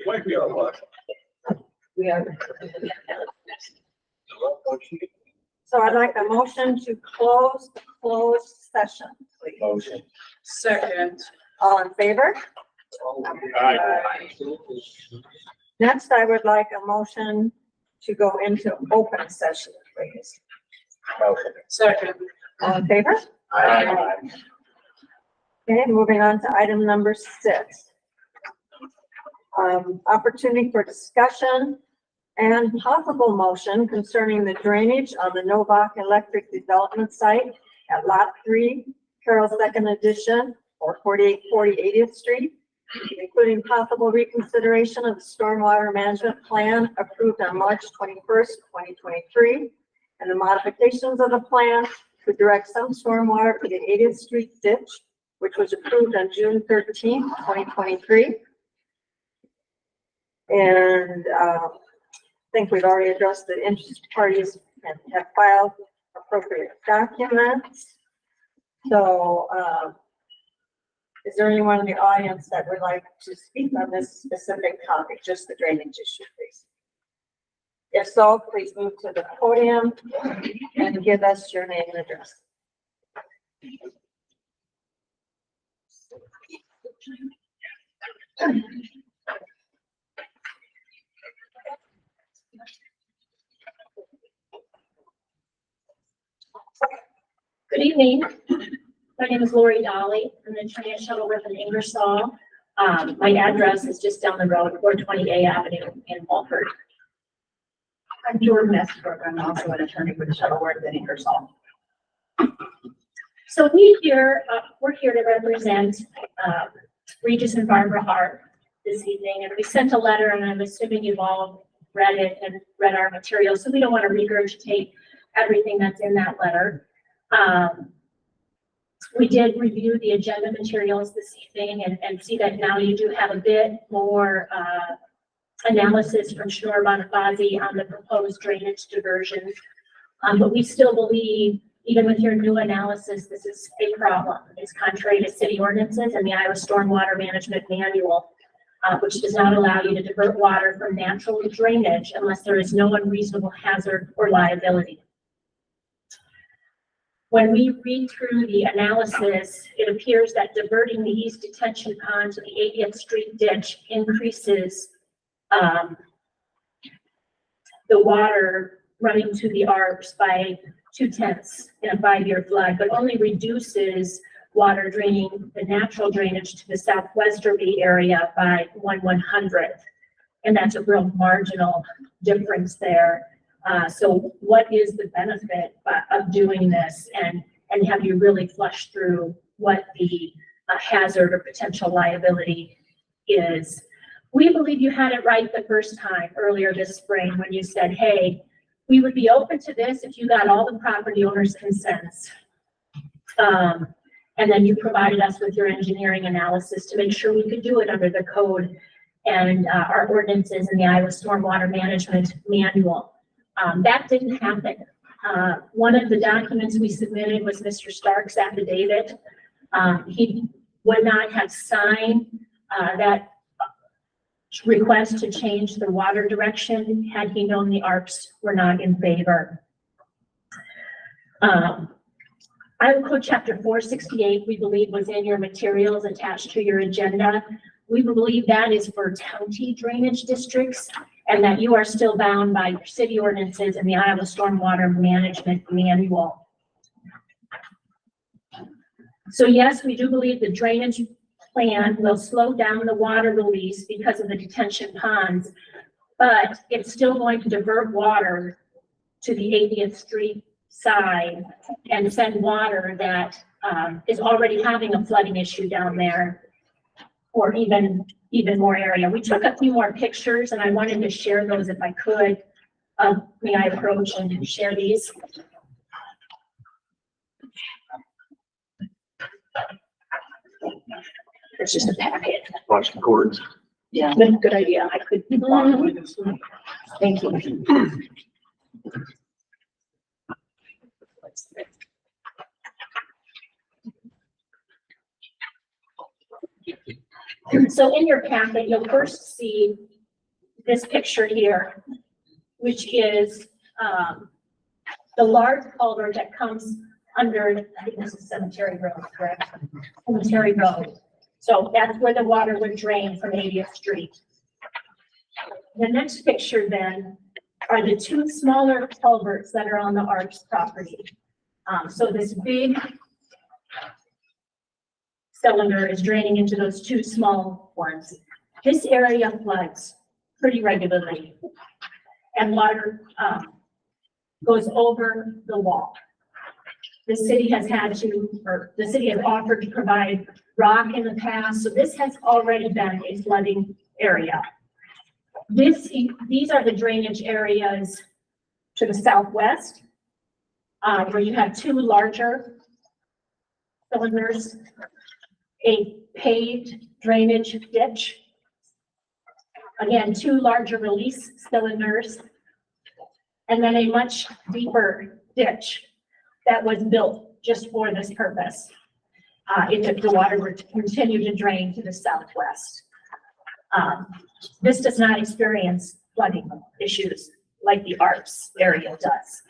Might be our luck. We are. So I'd like a motion to close the closed session, please. Motion. Second. All in favor? Aye. Next, I would like a motion to go into open session, please. Motion. Second. All in favor? Aye. Okay, moving on to item number 6. Opportunity for discussion and possible motion concerning the drainage on the Novak Electric Development Site at Lot 3, Carroll Second Edition, or 4840 80th Street, including possible reconsideration of the stormwater management plan approved on March 21st, 2023, and the modifications of the plan to direct some stormwater to the 80th Street ditch, which was approved on June 13th, 2023. And I think we've already addressed the interested parties and have filed appropriate documents. So is there anyone in the audience that would like to speak on this specific topic, just the drainage issue, please? If so, please move to the podium and give us your name and address. Good evening. My name is Lori Dolly. I'm the attorney at Shuttleworth in Ingersoll. My address is just down the road, 420A Avenue in Walford. I'm Jordan Esbrook. I'm also an attorney for the Shuttleworth in Ingersoll. So we're here to represent Regis and Barbara Hart this evening, and we sent a letter, and I'm assuming you've all read it and read our material, so we don't want to regurgitate everything that's in that letter. We did review the agenda materials this evening and see that now you do have a bit more analysis from Schnorr Bonifazi on the proposed drainage diversion. But we still believe, even with your new analysis, this is a problem. It's contrary to city ordinances and the Iowa Stormwater Management Manual, which does not allow you to divert water from natural drainage unless there is no unreasonable hazard or liability. When we read through the analysis, it appears that diverting the east detention pond to the 80th Street ditch increases the water running to the arbs by 2/10 in a 5-year flood, but only reduces water draining the natural drainage to the southwesterly area by 1/100th. And that's a real marginal difference there. So what is the benefit of doing this, and have you really flushed through what the hazard or potential liability is? We believe you had it right the first time earlier this spring when you said, hey, we would be open to this if you got all the property owners' consents. And then you provided us with your engineering analysis to make sure we could do it under the code and our ordinances in the Iowa Stormwater Management Manual. That didn't happen. One of the documents we submitted was Mr. Stark's affidavit. He would not have signed that request to change the water direction had he known the ARPs were not in favor. Iowa Code Chapter 468, we believe, was in your materials attached to your agenda. We believe that is for county drainage districts, and that you are still bound by your city ordinances and the Iowa Stormwater Management Manual. So yes, we do believe the drainage plan will slow down the water release because of the detention ponds, but it's still going to divert water to the 80th Street side and send water that is already having a flooding issue down there, or even more area. We took a few more pictures and I wanted to share those if I could. May I approach and share these? It's just a packet. Watch the cords. Yeah, good idea. I could. Thank you. So in your packet, you'll first see this picture here, which is the large culvert that comes under, I think this is Cemetery Road, correct? Cemetery Road. So that's where the water would drain from 80th Street. The next picture then are the two smaller culverts that are on the Arts property. So this big cylinder is draining into those two small ones. This area floods pretty regularly, and water goes over the wall. The city has offered to provide rock in the past, so this has already been a flooding area. These are the drainage areas to the southwest, where you have two larger cylinders, a paved drainage ditch. Again, two larger release cylinders, and then a much deeper ditch that was built just for this purpose. If the water were to continue to drain to the southwest. This does not experience flooding issues like the Arts area does.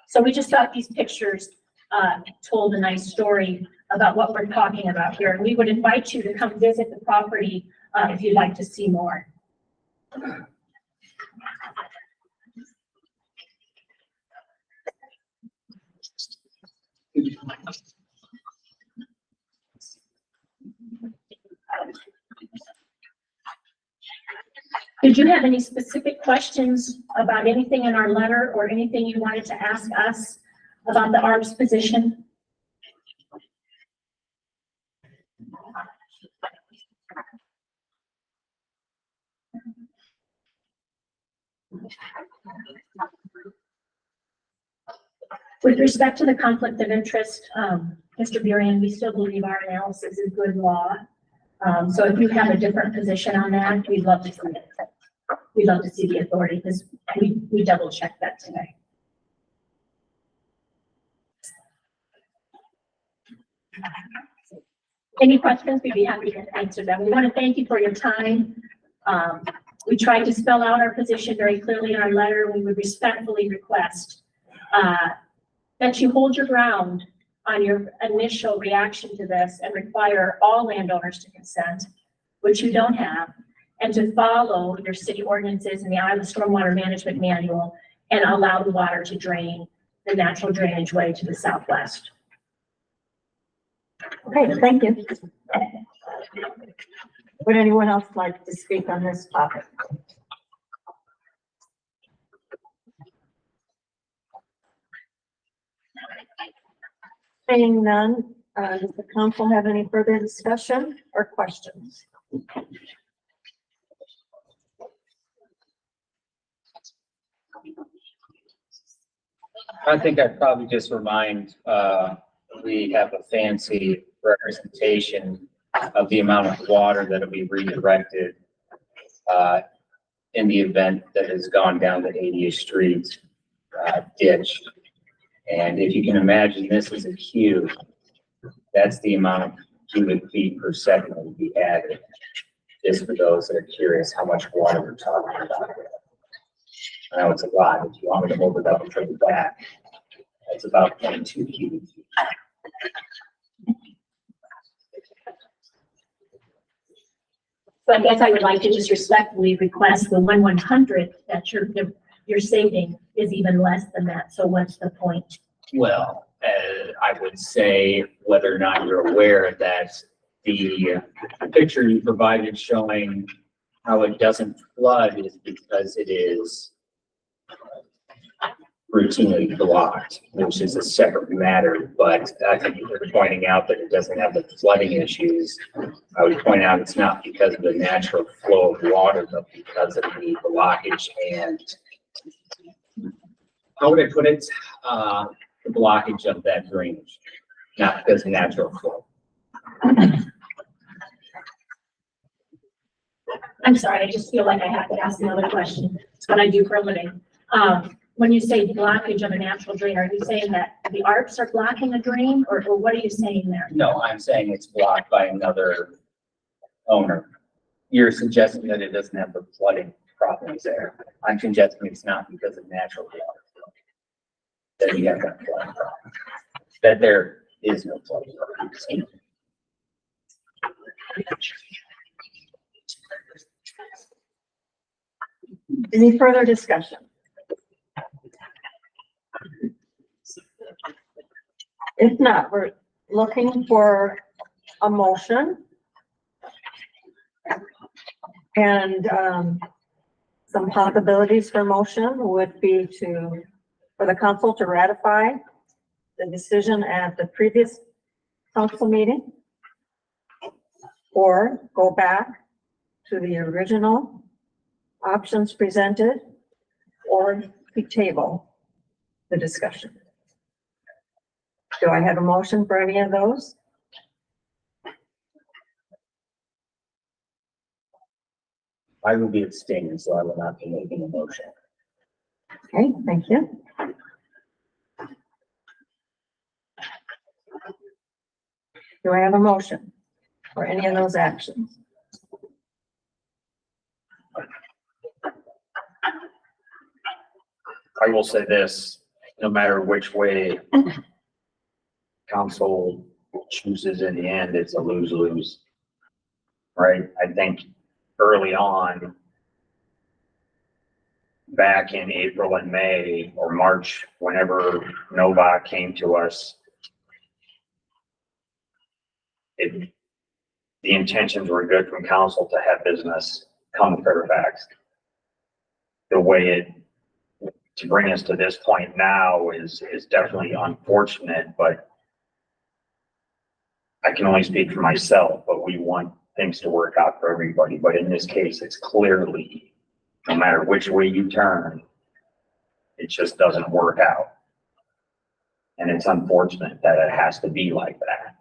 So we just thought these pictures told a nice story about what we're talking about here. And we would invite you to come visit the property if you'd like to see more. Did you have any specific questions about anything in our letter or anything you wanted to ask us about the ARB's position? With respect to the conflict of interest, Mr. Burien, we still believe our analysis is good law. So if you have a different position on that, we'd love to see it. We'd love to see the authority because we double checked that today. Any questions? We'd be happy to answer them. We want to thank you for your time. We tried to spell out our position very clearly in our letter. We would respectfully request that you hold your ground on your initial reaction to this and require all landowners to consent, which you don't have, and to follow your city ordinances and the Iowa Stormwater Management Manual and allow the water to drain the natural drainage way to the southwest. Okay, thank you. Would anyone else like to speak on this topic? Seeing none, does the council have any further discussion or questions? I think I'd probably just remind, we have a fancy representation of the amount of water that will be redirected in the event that has gone down the 80th Street ditch. And if you can imagine, this is a cube. That's the amount of cubic feet per second that would be added. Just for those that are curious how much water we're talking about. I know it's a lot. If you want me to hold it up and bring it back, it's about 22 cubic feet. So I guess I would like to just respectfully request the 1/100th that you're saving is even less than that. So what's the point? Well, I would say whether or not you're aware that the picture you provided showing how it doesn't flood is because it is routinely blocked, which is a separate matter. But I think you're pointing out that it doesn't have the flooding issues. I would point out it's not because of the natural flow of water, but because of the blockage and, how would I put it? The blockage of that drainage, not because of natural flow. I'm sorry, I just feel like I have to ask another question. It's what I do for a living. When you say blockage of a natural drain, are you saying that the ARPs are blocking a drain, or what are you saying there? No, I'm saying it's blocked by another owner you're suggesting that it doesn't have the flooding problems there. I'm suggesting it's not because of natural water flow. That you have that flooding problem. That there is no flooding problem. Any further discussion? If not, we're looking for a motion. And, some possibilities for motion would be for the council to ratify the decision at the previous council meeting, or go back to the original options presented, or to table the discussion. Do I have a motion for any of those? I will be abstaining, so I will not be making a motion. Okay, thank you. Do I have a motion for any of those actions? I will say this, no matter which way council chooses in the end, it's a lose-lose. Right? I think early on, back in April and May or March, whenever Nova came to us, the intentions were good from council to have business come to Fairfax. The way to bring us to this point now is definitely unfortunate, but I can only speak for myself, but we want things to work out for everybody. But in this case, it's clearly, no matter which way you turn, it just doesn't work out. And it's unfortunate that it has to be like that.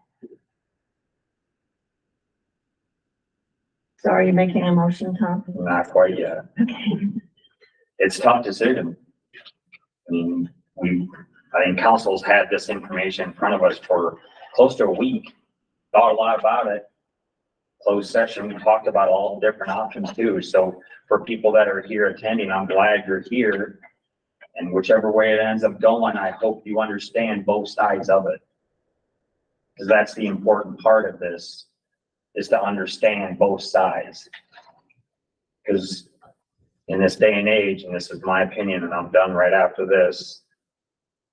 So are you making a motion, Tom? Not quite yet. Okay. It's a tough decision. I mean, I think council's had this information in front of us for close to a week, thought a lot about it. Closed session, we talked about all the different options too. So for people that are here attending, I'm glad you're here. And whichever way it ends up going, I hope you understand both sides of it. Because that's the important part of this, is to understand both sides. Because in this day and age, and this is my opinion, and I'm done right after this,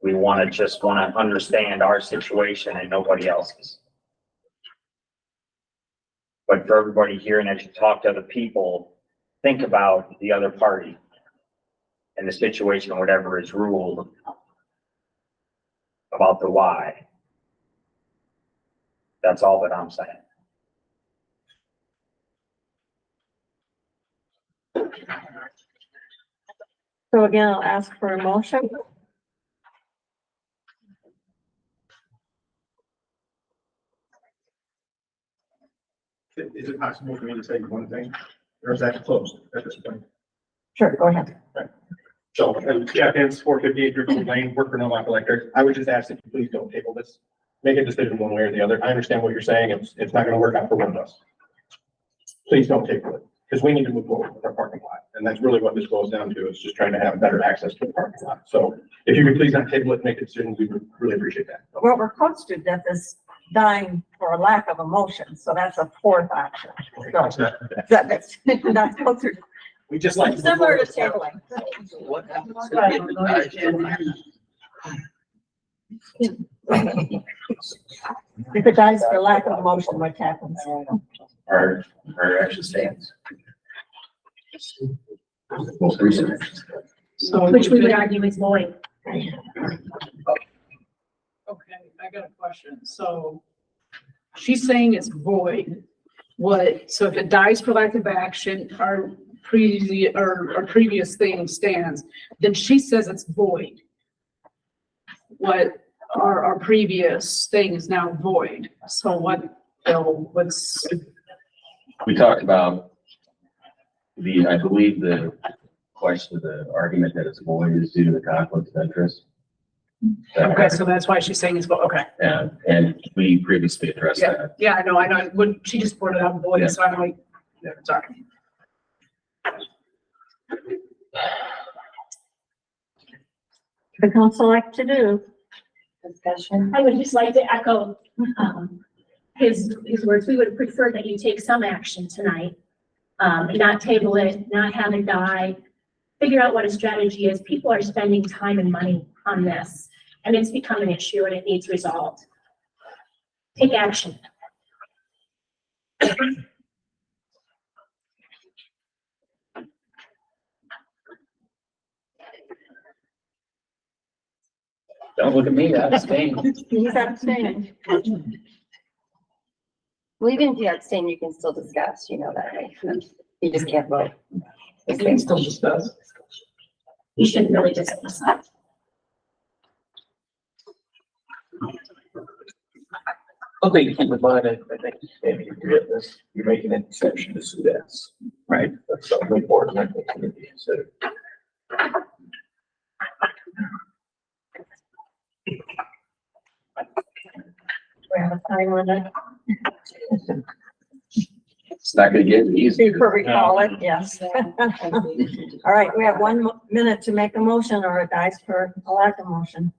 we just want to understand our situation and nobody else's. But for everybody here, and as you talk to other people, think about the other party and the situation, whatever is ruled about the why. That's all that I'm saying. So again, I'll ask for a motion. Is it possible for me to say one thing, or is that closed at this point? Sure, go ahead. So, yeah, it's 458 Driftwood Lane, work for Novak Electric. I would just ask that you please don't table this. Make a decision one way or the other. I understand what you're saying. It's not gonna work out for one of us. Please don't table it, because we need to move forward with our parking lot. And that's really what this boils down to, is just trying to have better access to the parking lot. So if you could please not table it, make a decision, we would really appreciate that. What we're close to death is dying for a lack of emotion, so that's a fourth option. No, it's not. That's closer, We just like. similar to tabling. What happens? If it dies for lack of emotion, what happens? Our action stands. Most recent. Which we would argue is void. Okay, I got a question. So she's saying it's void. So if it dies for lack of action, our previous thing stands, then she says it's void. What our previous thing is now void. So what's? We talked about I believe the question, the argument that it's void is due to the conflict of interest. Okay, so that's why she's saying it's void. Okay. And we previously addressed that. Yeah, I know. When she just brought it up void, so I'm like, Sorry. The council like to do. Discussion. I would just like to echo, his words. We would prefer that you take some action tonight. Not table it, not have it die. Figure out what a strategy is. People are spending time and money on this, and it's become an issue and it needs resolved. Take action. Don't look at me, I abstain. He's abstaining. Well, even if you abstain, you can still discuss, you know that, right? You just can't vote. You can still discuss. You shouldn't really discuss that. One thing to keep in mind, I think, maybe you get this, you're making an exception to Sudas, right? That's something important, I think, to be considered. We have a time limit. It's not gonna get easier. Before we call it, yes. All right, we have 1 minute to make a motion or it dies for a lack of motion.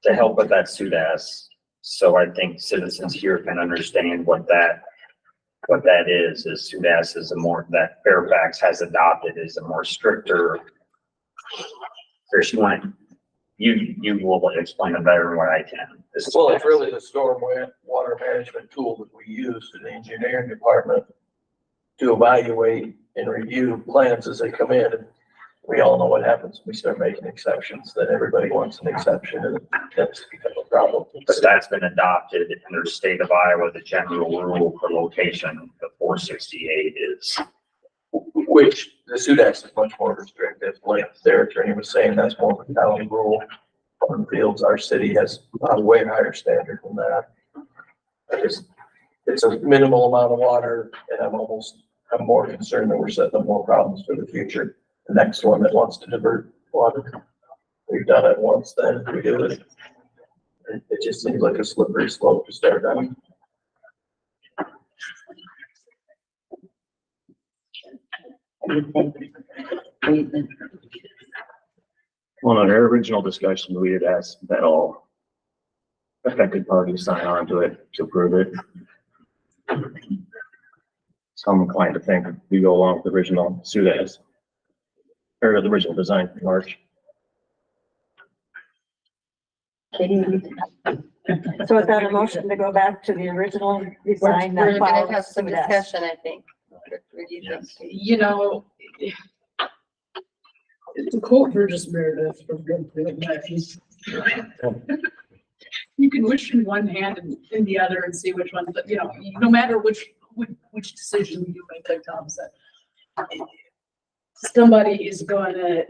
To help with that SUDAS. So I think citizens here can understand what that is SUDAS is a more, that Fairfax has adopted is a more stricter. Chris, you will explain it better than what I can. Well, it's really the storm water management tool that we use in the engineering department to evaluate and review plans as they come in. And we all know what happens. We start making exceptions, then everybody wants an exception and that's become a problem. But that's been adopted under the state of Iowa, the general rule for location, the 468 is. Which the Sudas is much more restrictive, like their attorney was saying, that's more of a county rule. On fields, our city has a way higher standard than that. It's a minimal amount of water, and I'm more concerned that we're setting up more problems for the future. The next one that wants to divert water, we've done it once, then we do it. It just seems like a slippery slope to start on. Well, in our original discussion, we had asked that all affected parties sign on to it to approve it. So I'm inclined to think we go along with the original SUDAS or the original design from March. So is that a motion to go back to the original design? We're that gonna follows have some SUDAS? discussion, I think. What do you think? You know, to quote Burgess Meredith from Good Food Matthews, you can wish in one hand and in the other and see which one, but you know, no matter which decision you make, like Tom said, somebody is gonna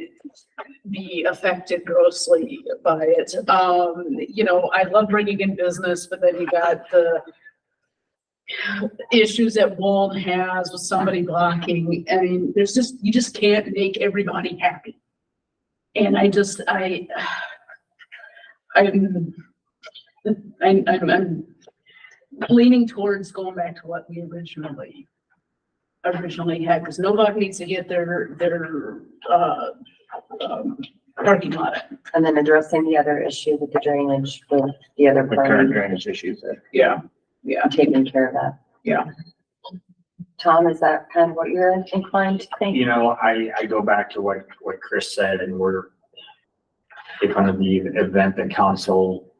be affected grossly by it. You know, I love bringing in business, but then you got the issues that Walden has with somebody blocking. I mean, you just can't make everybody happy. And I'm leaning towards going back to what we originally had, because Novak needs to get their parking lot. And then addressing the other issue with the drainage with the other The current party, drainage issues that Yeah. taking care of that. Yeah. Tom, is that kind of what you're inclined to think? You know, I go back to what Chris said, and if under the event the council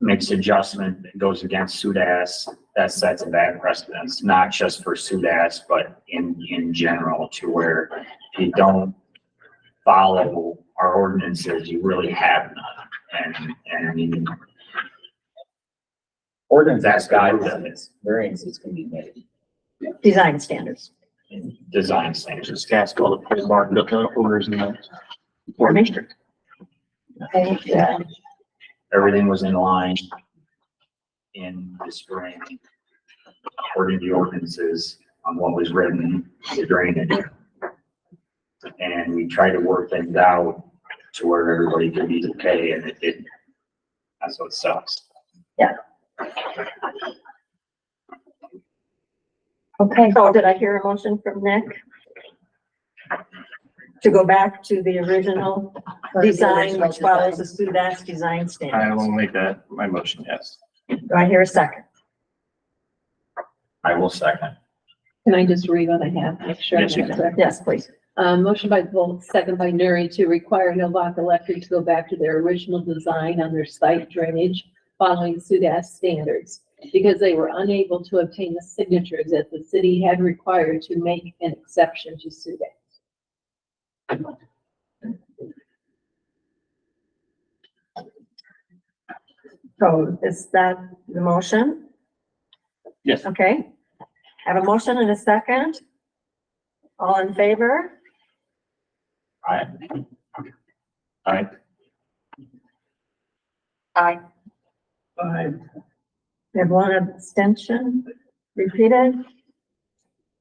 makes adjustment that goes against SUDAS, that sets a bad precedence, not just for SUDAS, but in general, to where if you don't follow our ordinances, you really have none. And I mean, Ordinance That's guidelines, guidance. variances can be made. Design standards. design standards. just cast all the full market up to orders in the board district. Okay, yeah. Everything was in line in the spring, according to the ordinances on what was written, the drainage. And we tried to work things out to where everybody could be okay, and it didn't. That's what sucks. Okay, so did I hear a motion from Nick? To go back to the original design, which follows the SUDAS design I standards. will make that my motion, yes. Do I hear a second? I will second. Can I just read what I have, make sure? Yes, you I'm correct? Yes, please. Motion by Volt, second by Nuri, to require Novak Electric to go back to their original design on their site drainage following SUDAS standards, because they were unable to obtain the signatures that the city had required to make an exception to SUDAS. So is that the motion? Yes. Okay. Have a motion and a second. All in favor? Aye. Aye. Aye. We have one abstention repeated.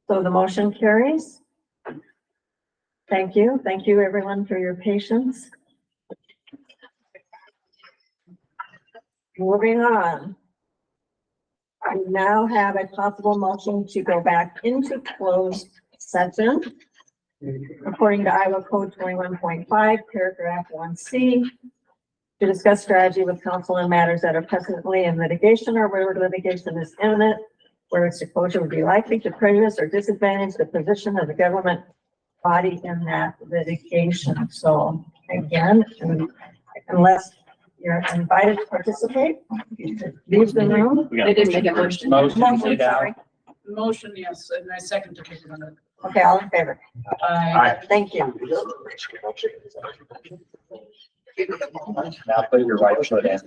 So the motion carries. Thank you. Thank you, everyone, for your patience. Moving on. I now have a possible motion to go back into closed session. According to Iowa Code 21.5, paragraph 1C, to discuss strategy with counsel in matters that are presently in litigation or where litigation is imminent, where its disclosure would be likely to prejudice or disadvantage the position of the government body in that litigation. So again, unless you're invited to participate, leave the room. They didn't make a motion. Motion Motion, made out. sorry. Motion, yes, and I second to take it on. Okay, all in favor? Aye. Thank you. Now put your right foot in.